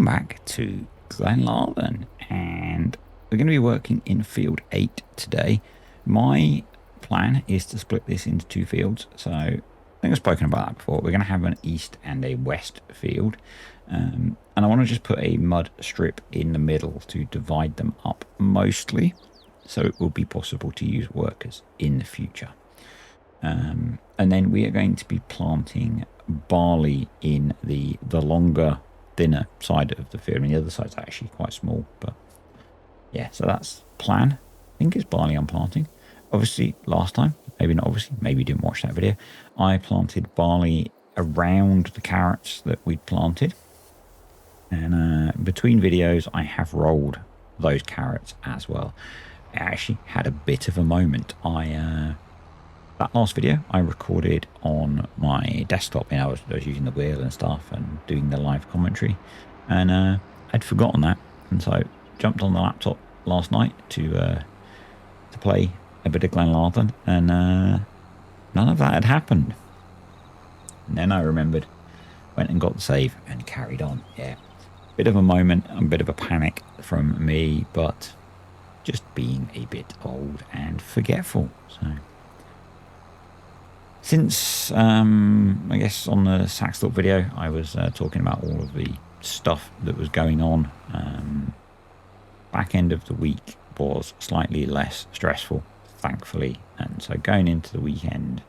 back to Glenlarvan, and we're going to be working in field 8 today. My plan is to split this into two fields, so I think I've spoken about that before. We're going to have an east and a west field, and I want to just put a mud strip in the middle to divide them up mostly, so it will be possible to use workers in the future. And then we are going to be planting barley in the longer, thinner side of the field. I mean, the other side's actually quite small, but yeah, so that's the plan. I think it's barley I'm planting. Obviously, last time, maybe not obviously, maybe you didn't watch that video, I planted barley around the carrots that we'd planted. And between videos, I have rolled those carrots as well. I actually had a bit of a moment. That last video I recorded on my desktop. I was using the wheel and stuff and doing the live commentary, and I'd forgotten that, and so I jumped on the laptop last night to play a bit of Glenlarvan, and none of that had happened. And then I remembered, went and got the save and carried on. Yeah, bit of a moment, a bit of a panic from me, but just being a bit old and forgetful. So since, I guess on the Saxthorpe video, I was talking about all of the stuff that was going on. Back end of the week was slightly less stressful, thankfully. And so going into the weekend,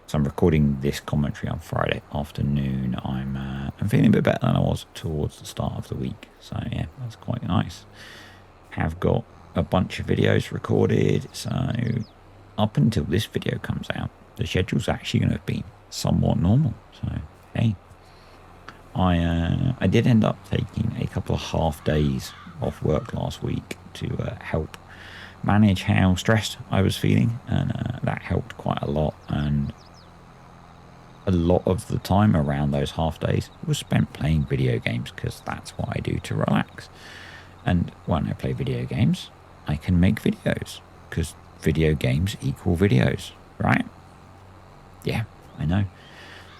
so I'm recording this commentary on Friday afternoon. I'm feeling a bit better than I was towards the start of the week. So yeah, that's quite nice. Have got a bunch of videos recorded. So up until this video comes out, the schedule's actually going to have been somewhat normal. So, hey, I did end up taking a couple of half days off work last week to help manage how stressed I was feeling, and that helped quite a lot. And a lot of the time around those half days was spent playing video games, because that's what I do to relax. And when I play video games, I can make videos, because video games equal videos, right? Yeah, I know.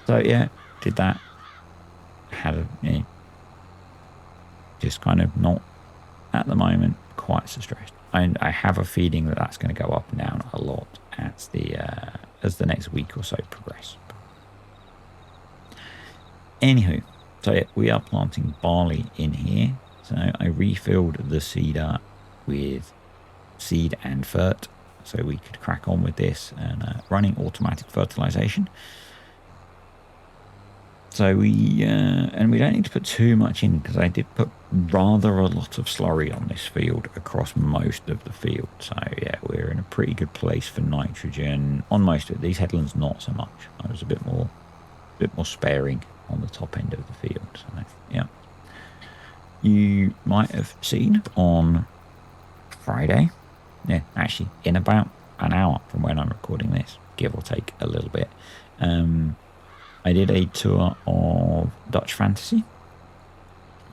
So yeah, did that. Had just kind of not at the moment quite so stressed. I have a feeling that that's going to go up and down a lot as the next week or so progress. Anywho, so yeah, we are planting barley in here. So I refilled the seeder with seed and fert, so we could crack on with this, and running automatic fertilization. So we don't need to put too much in, because I did put rather a lot of slurry on this field across most of the field. So yeah, we're in a pretty good place for nitrogen on most of it. These headlands not so much. I was a bit more sparing on the top end of the field. So yeah, you might have seen on Friday. Yeah, actually, in about an hour from when I'm recording this, give or take a little bit, I did a tour of Dutch Fantasy.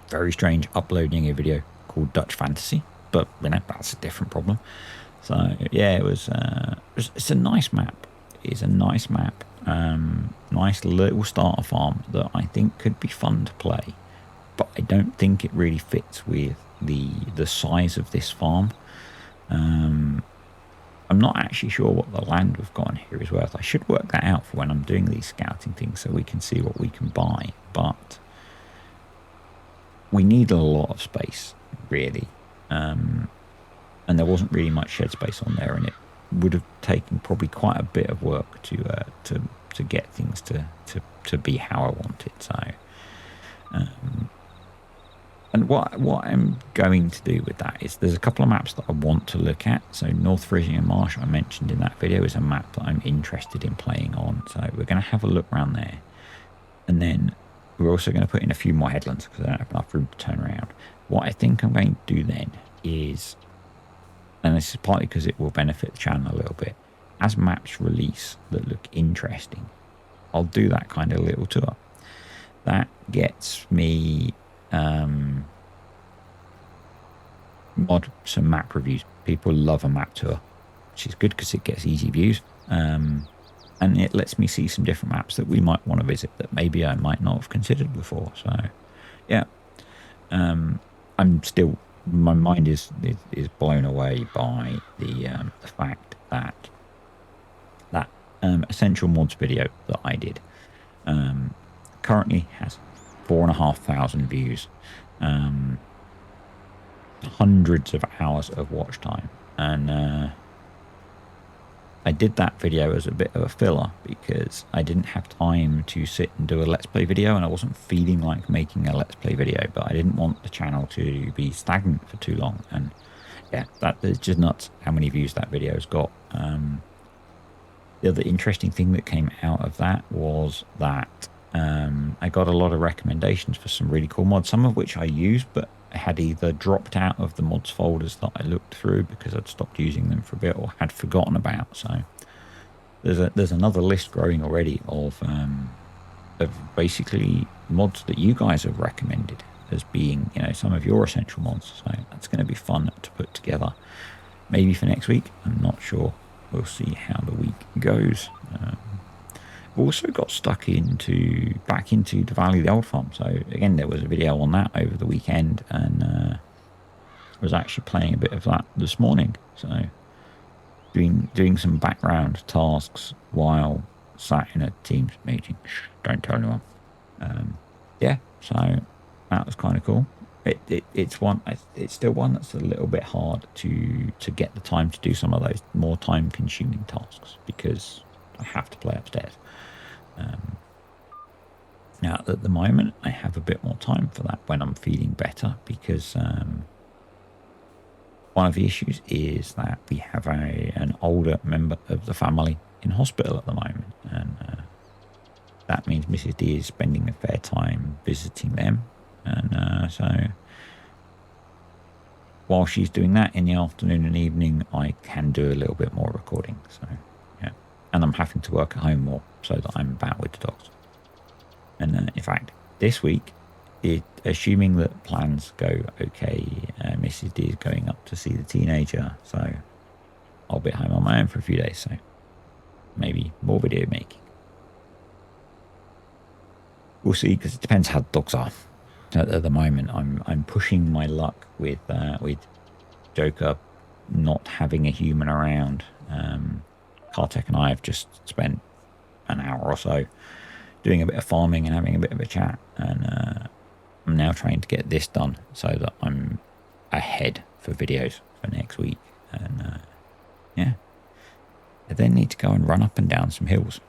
Very strange uploading a video called Dutch Fantasy, but you know, that's a different problem. So yeah, it's a nice map. It's a nice map. Nice little starter farm that I think could be fun to play, but I don't think it really fits with the size of this farm. I'm not actually sure what the land we've got in here is worth. I should work that out for when I'm doing these scouting things, so we can see what we can buy. But we need a lot of space, really. And there wasn't really much shed space on there, and it would have taken probably quite a bit of work to get things to be how I wanted. So, and what I'm going to do with that is there's a couple of maps that I want to look at. So North Frisian Marsh, I mentioned in that video, is a map that I'm interested in playing on. So we're going to have a look around there. And then we're also going to put in a few more headlands, because I don't have enough room to turn around. What I think I'm going to do then is, and this is partly because it will benefit the channel a little bit, as maps release that look interesting, I'll do that kind of little tour. That gets me some map reviews. People love a map tour, which is good because it gets easy views, and it lets me see some different maps that we might want to visit that maybe I might not have considered before. So yeah, I'm still, my mind is blown away by the fact that Essential Mods video that I did currently has 4,500 views, hundreds of hours of watch time, and I did that video as a bit of a filler because I didn't have time to sit and do a Let's Play video, and I wasn't feeling like making a Let's Play video, but I didn't want the channel to be stagnant for too long. And yeah, that is just nuts how many views that video has got. The other interesting thing that came out of that was that I got a lot of recommendations for some really cool mods, some of which I used, but I had either dropped out of the mods folders that I looked through because I'd stopped using them for a bit or had forgotten about. So there's another list growing already of basically mods that you guys have recommended as being, you know, some of your essential mods. So that's going to be fun to put together. Maybe for next week, I'm not sure. We'll see how the week goes. Also got stuck back into the Valley of the Old Farm. So again, there was a video on that over the weekend, and was actually playing a bit of that this morning. So doing some background tasks while sat in a Teams meeting. Shh, don't tell anyone. Yeah, so that was kind of cool. It's still one that's a little bit hard to get the time to do some of those more time consuming tasks because I have to play upstairs. Now at the moment I have a bit more time for that when I'm feeling better, because one of the issues is that we have an older member of the family in hospital at the moment, and that means Mrs. D is spending a fair time visiting them, and so while she's doing that in the afternoon and evening, I can do a little bit more recording. So yeah, and I'm having to work at home more so that I'm about with the dogs. And in fact, this week, assuming that plans go okay, Mrs. D is going up to see the teenager, so I'll be at home on my own for a few days. So maybe more video making. We'll see, because it depends how the dogs are. At the moment, I'm pushing my luck with Joker not having a human around. Kartek and I have just spent an hour or so doing a bit of farming and having a bit of a chat, and I'm now trying to get this done so that I'm ahead for videos for next week. And yeah, I then need to go and run up and down some hills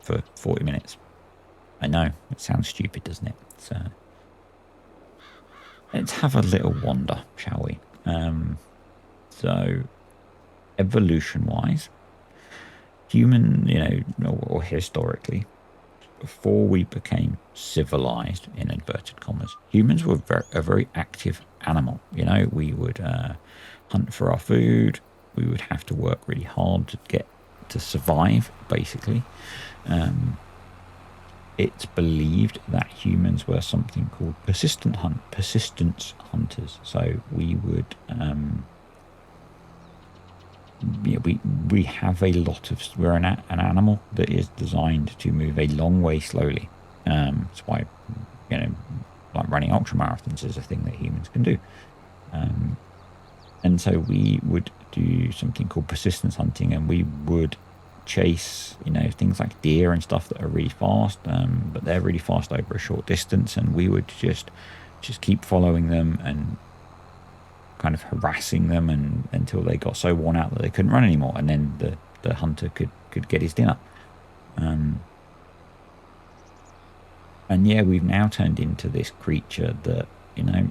for 40 minutes. I know, it sounds stupid, doesn't it? So let's have a little wander, shall we? So evolution-wise, human, you know, or historically, before we became civilized, in inverted commas, humans were a very active animal. You know, we would hunt for our food. We would have to work really hard to survive, basically. It's believed that humans were something called persistence hunters. So we would, we have a lot of, we're an animal that is designed to move a long way slowly. That's why, you know, like running ultra marathons is a thing that humans can do. And so we would do something called persistence hunting, and we would chase, you know, things like deer and stuff that are really fast, but they're really fast over a short distance, and we would just keep following them and kind of harassing them until they got so worn out that they couldn't run anymore, and then the hunter could get his dinner. And yeah, we've now turned into this creature that, you know,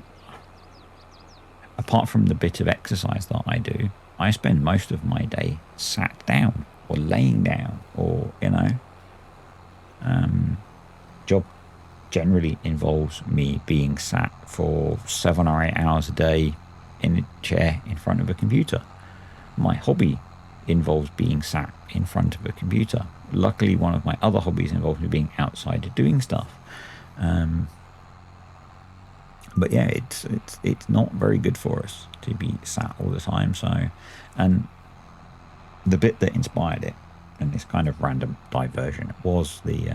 apart from the bit of exercise that I do, I spend most of my day sat down or laying down, or, you know, job generally involves me being sat for 7 or 8 hours a day in a chair in front of a computer. My hobby involves being sat in front of a computer. Luckily, one of my other hobbies involves me being outside doing stuff. But yeah, it's not very good for us to be sat all the time. So, and the bit that inspired it, and this kind of random diversion, was the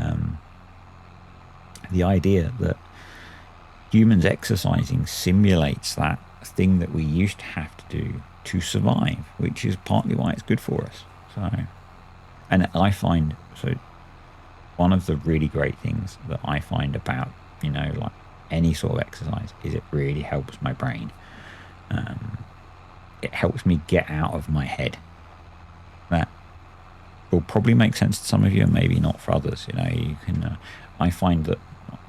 idea that humans exercising simulates that thing that we used to have to do to survive, which is partly why it's good for us. So, and I find, so one of the really great things that I find about, like any sort of exercise is it really helps my brain. It helps me get out of my head. That will probably make sense to some of you and maybe not for others. You can, I find that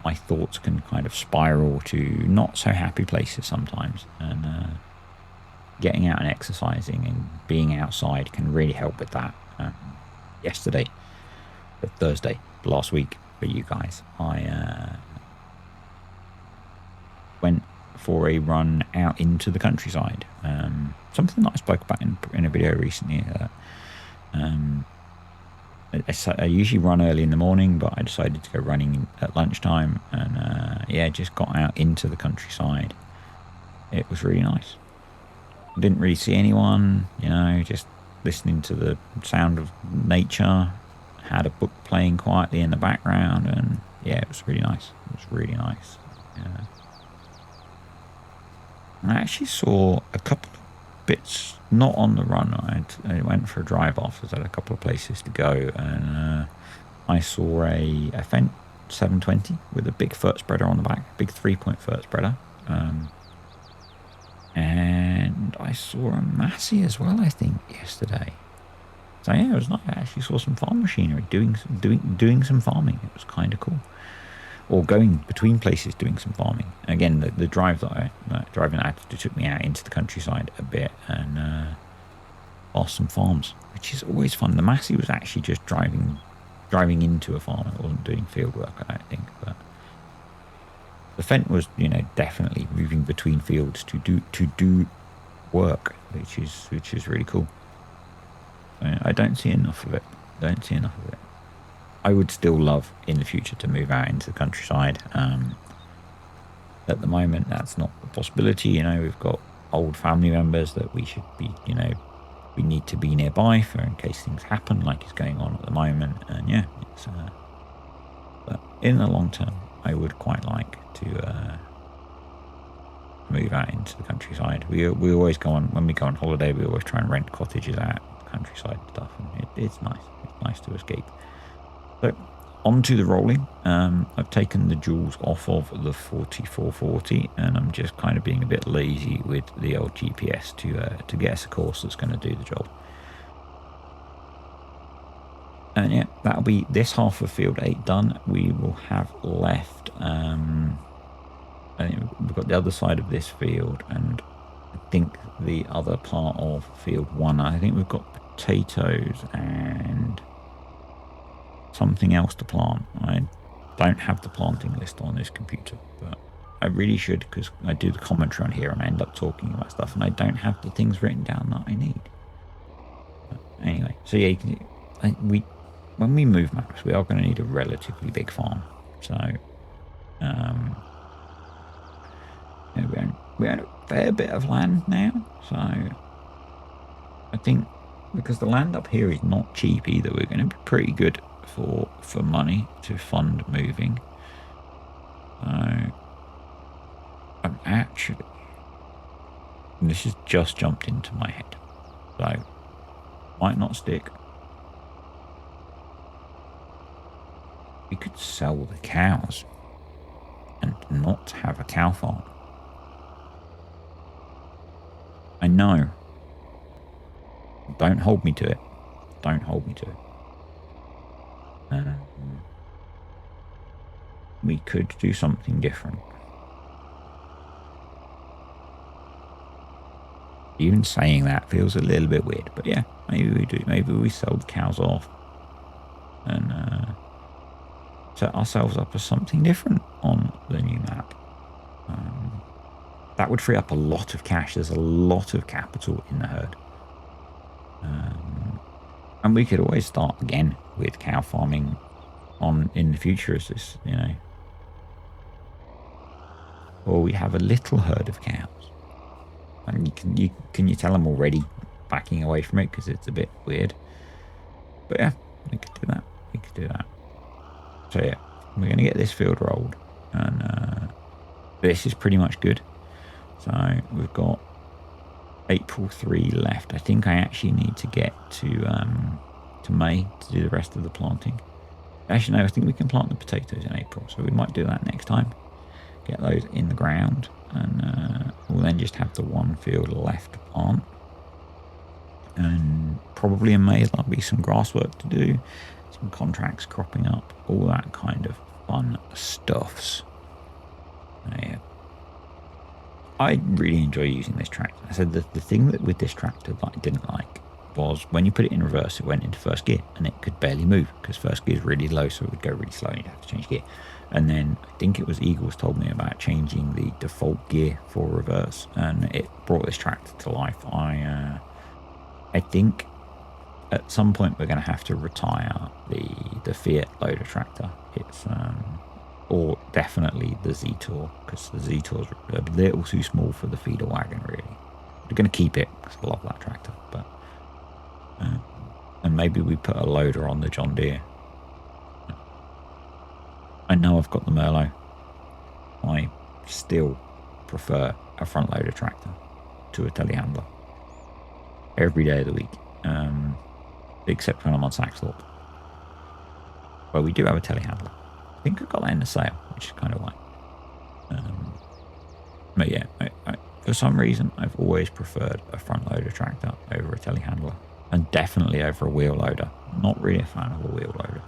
my thoughts can kind of spiral to not so happy places sometimes, and getting out and exercising and being outside can really help with that. Yesterday, Thursday, last week for you guys, I went for a run out into the countryside. Something that I spoke about in a video recently. I usually run early in the morning, but I decided to go running at lunchtime, and just got out into the countryside. It was really nice. Didn't really see anyone, just listening to the sound of nature. Had a book playing quietly in the background, and it was really nice. It was really nice. Yeah. I actually saw a couple of bits, not on the run. I went for a drive after. I had a couple of places to go, and I saw a Fendt 720 with a big FERT spreader on the back, big 3-point FERT spreader. And I saw a Massey as well, I think, yesterday. So it was nice. I actually saw some farm machinery doing some farming. It was kind of cool. Or going between places doing some farming. Again, the drive driving that I had to do took me out into the countryside a bit and past some farms, which is always fun. The Massey was actually just driving into a farm. It wasn't doing field work, I don't think. But the Fendt was, definitely moving between fields to do work, which is really cool. I don't see enough of it. I would still love in the future to move out into the countryside. At the moment, that's not a possibility. We've got old family members that we should be, we need to be nearby for in case things happen like is going on at the moment. And but in the long term, I would quite like to move out into the countryside. We always go on, when we go on holiday, we always try and rent cottages out in the countryside and stuff. And it's nice. It's nice to escape. So onto the rolling. I've taken the joules off of the 4440, and I'm just kind of being a bit lazy with the old GPS to get us a course that's going to do the job. And that'll be this half of field 8 done. We will have left, I think we've got the other side of this field, and I think the other part of field 1, I think we've got potatoes and something else to plant. I don't have the planting list on this computer, but I really should, because I do the commentary on here and I end up talking about stuff and I don't have the things written down that I need. But anyway, so when we move maps, we are going to need a relatively big farm. So we own a fair bit of land now, so I think because the land up here is not cheap either, we're going to be pretty good for money to fund moving. I'm actually, this has just jumped into my head, so might not stick. We could sell the cows and not have a cow farm. I know. Don't hold me to it. Don't hold me to it. We could do something different. Even saying that feels a little bit weird, but yeah, maybe we do. Maybe we sell the cows off and set ourselves up as something different on the new map. That would free up a lot of cash. There's a lot of capital in the herd. And we could always start again with cow farming in the future as this, or we have a little herd of cows. And can you tell I'm already backing away from it because it's a bit weird. But yeah, we could do that. So yeah, we're going to get this field rolled and this is pretty much good. So we've got April 3 left. I think I actually need to get to May to do the rest of the planting. Actually, no, I think we can plant the potatoes in April, so we might do that next time. Get those in the ground, and we'll then just have the one field left to plant. And probably in May there'll be some grass work to do, some contracts cropping up, all that kind of fun stuffs. Yeah. I really enjoy using this tractor. I said the thing that with this tractor that I didn't like was when you put it in reverse, it went into first gear and it could barely move because first gear is really low, so it would go really slow and you'd have to change gear. And then I think it was Eagles told me about changing the default gear for reverse, and it brought this tractor to life. I think at some point we're going to have to retire the Fiat loader tractor. It's or definitely the Z-Tour, because the Z-Tour's a little too small for the feeder wagon, really. We're going to keep it because I love that tractor, but and maybe we put a loader on the John Deere. I know I've got the Merlot. I still prefer a front loader tractor to a telehandler every day of the week, except when I'm on Saxthorpe, where we do have a telehandler. I think I got that in the sale, which is kind of why. But yeah, for some reason, I've always preferred a front loader tractor over a telehandler, and definitely over a wheel loader. Not really a fan of a wheel loader.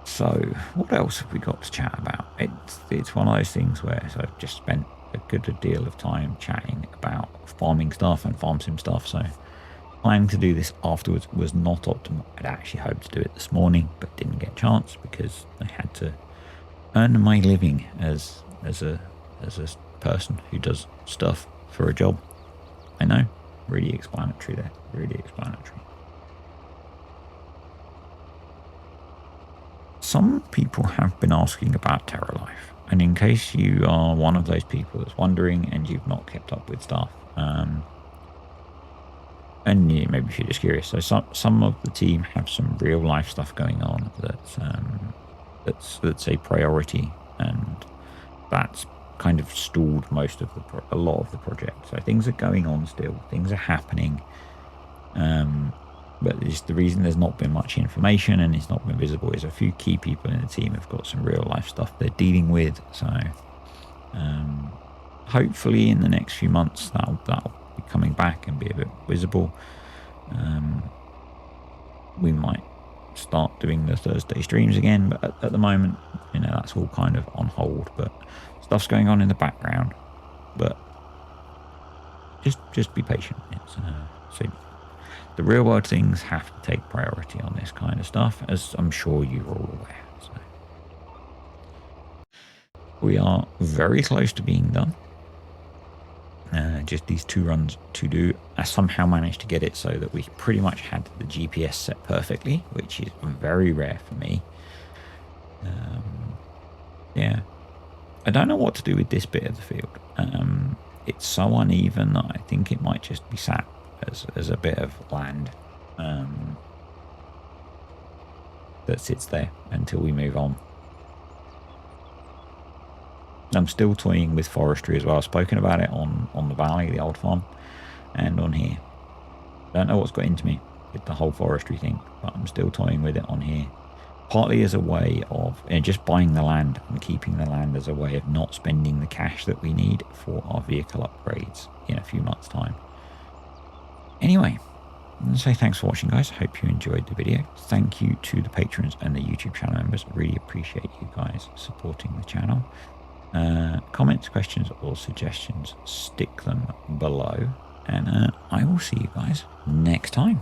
So, what else have we got to chat about? It's one of those things where I've just spent a good deal of time chatting about farming stuff and farm sim stuff, so planning to do this afterwards was not optimal. I'd actually hoped to do it this morning, but didn't get a chance because I had to earn my living as a person who does stuff for a job. I know, really explanatory there, really explanatory. Some people have been asking about TerraLife, and in case you are one of those people that's wondering and you've not kept up with stuff, and yeah, maybe if you're just curious, so some of the team have some real life stuff going on that's a priority, and that's kind of stalled a lot of the project. So things are going on still, things are happening, but it's the reason there's not been much information and it's not been visible is a few key people in the team have got some real life stuff they're dealing with. So hopefully in the next few months that'll be coming back and be a bit visible. We might start doing the Thursday streams again, but at the moment, you know, that's all kind of on hold, but stuff's going on in the background. But just be patient. It's so the real world things have to take priority on this kind of stuff, as I'm sure you're all aware. So we are very close to being done. Just these 2 runs to do. I somehow managed to get it so that we pretty much had the GPS set perfectly, which is very rare for me. Yeah, I don't know what to do with this bit of the field. It's so uneven that I think it might just be sat as a bit of land that sits there until we move on. I'm still toying with forestry as well. I've spoken about it on the valley, the old farm, and on here. Don't know what's got into me with the whole forestry thing, but I'm still toying with it on here. Partly as a way of just buying the land and keeping the land as a way of not spending the cash that we need for our vehicle upgrades in a few months' time. Anyway, I'm going to say thanks for watching, guys. Hope you enjoyed the video. Thank you to the patrons and the YouTube channel members. I really appreciate you guys supporting the channel. Comments, questions, or suggestions, stick them below. And I will see you guys next time.